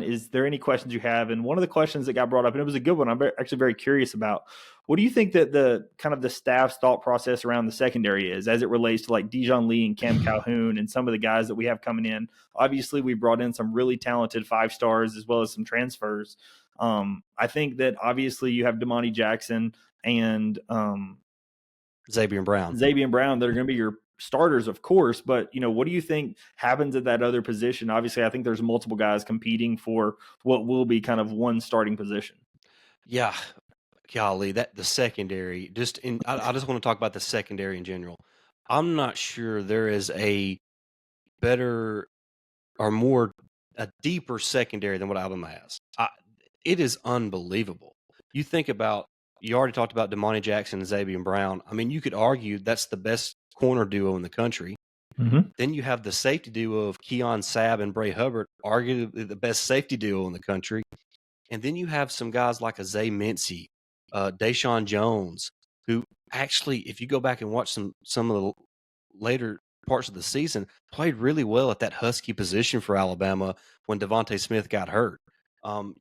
is there any questions you have? And one of the questions that got brought up, and it was a good one, actually very curious about. What do you think that the kind of the staff's thought process around the secondary is as it relates to like Dijon Lee and Cam Calhoun and some of the guys that we have coming in? Obviously, we brought in some really talented 5-stars as well as some transfers. I think that obviously you have Damani Jackson and Xavier Brown that are going to be your starters, of course. But, what do you think happens at that other position? Obviously, I think there's multiple guys competing for what will be kind of one starting position. Yeah, golly, that the secondary. I just want to talk about the secondary in general. I'm not sure there is a better or a deeper secondary than what Alabama has. It is unbelievable. You already talked about Damani Jackson and Xavier Brown. I mean, you could argue that's the best corner duo in the country. Mm-hmm. Then you have the safety duo of Keon Sabb and Bray Hubbard, arguably the best safety duo in the country. And then you have some guys like a Zay Mincy, Deshaun Jones, who actually, if you go back and watch some of the later parts of the season, played really well at that Husky position for Alabama when Devontae Smith got hurt.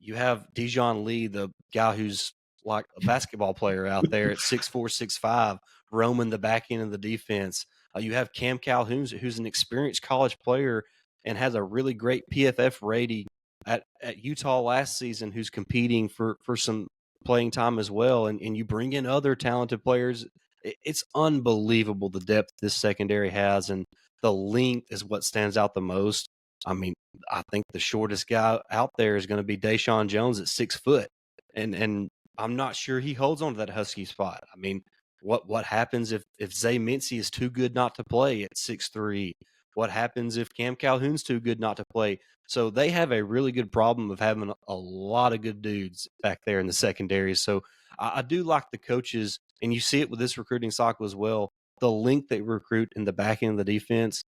You have Dijon Lee, the guy who's like a basketball player out there at 6'4", 6'5", roaming the back end of the defense. You have Cam Calhoun, who's an experienced college player and has a really great PFF rating at Utah last season, who's competing for some playing time as well. And you bring in other talented players. It's unbelievable the depth this secondary has, and the length is what stands out the most. I mean, I think the shortest guy out there is going to be Deshaun Jones at 6 foot. And I'm not sure he holds on to that Husky spot. I mean, what happens if Zay Mincy is too good not to play at 6'3"? What happens if Cam Calhoun's too good not to play? So they have a really good problem of having a lot of good dudes back there in the secondary. So I do like the coaches, and you see it with this recruiting cycle as well. The length they recruit in the back end of the defense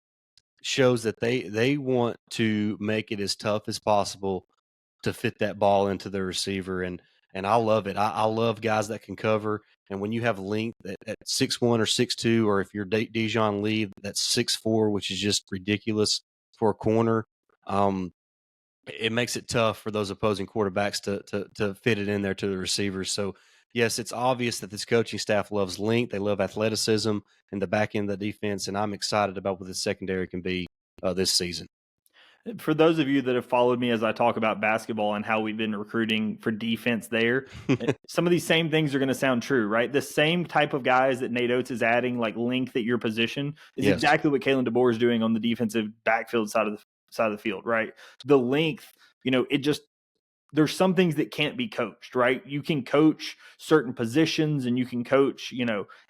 shows that they want to make it as tough as possible to fit that ball into the receiver. And I love it. I love guys that can cover. And when you have length at 6'1" or 6'2", or if you're Dijon Lee, that's 6'4", which is just ridiculous for a corner, it makes it tough for those opposing quarterbacks to fit it in there to the receivers. So, yes, it's obvious that this coaching staff loves length. They love athleticism in the back end of the defense, and I'm excited about what the secondary can be this season. For those of you that have followed me as I talk about basketball and how we've been recruiting for defense there, some of these same things are going to sound true, right? The same type of guys that Nate Oates is adding, like length at your position, is exactly what Kalen DeBoer is doing on the defensive backfield side of the field, right? The length, there's some things that can't be coached, right? You can coach certain positions and you can coach,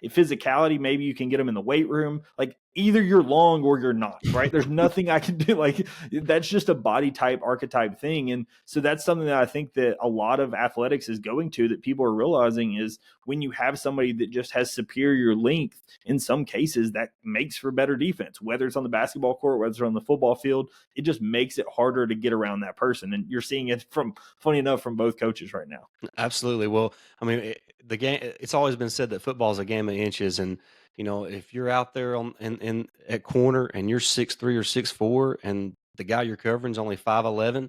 physicality. Maybe you can get them in the weight room. Like either you're long or you're not, right? There's nothing I can do. Like that's just a body type archetype thing. And so that's something that I think that a lot of athletics is going to, that people are realizing is when you have somebody that just has superior length, in some cases that makes for better defense, whether it's on the basketball court, whether it's on the football field, it just makes it harder to get around that person. And you're seeing it funny enough, from both coaches right now. Absolutely. Well, I mean, the game. It's always been said that football is a game of inches, and if you're out there in at corner and you're 6'3" or 6'4", and the guy you're covering is only 5'11",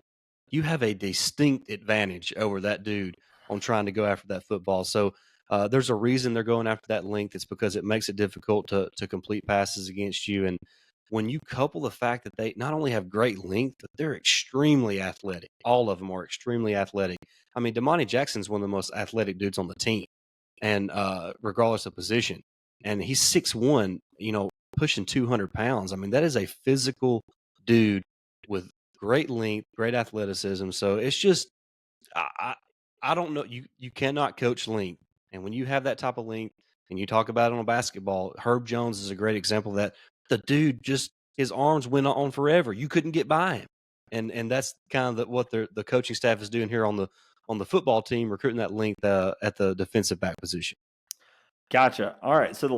you have a distinct advantage over that dude on trying to go after that football. So there's a reason they're going after that length. It's because it makes it difficult to complete passes against you. And when you couple the fact that they not only have great length, but they're extremely athletic. All of them are extremely athletic. I mean, Damani Jackson's one of the most athletic dudes on the team, and regardless of position. And he's 6'1", pushing 200 pounds. I mean, that is a physical dude with great length, great athleticism. So it's just, I don't know. You cannot coach length. And when you have that type of length, and you talk about it on basketball, Herb Jones is a great example of that. The dude just, his arms went on forever. You couldn't get by him. And that's kind of what the coaching staff is doing here on the football team, recruiting that length at the defensive back position. Gotcha. All right. So the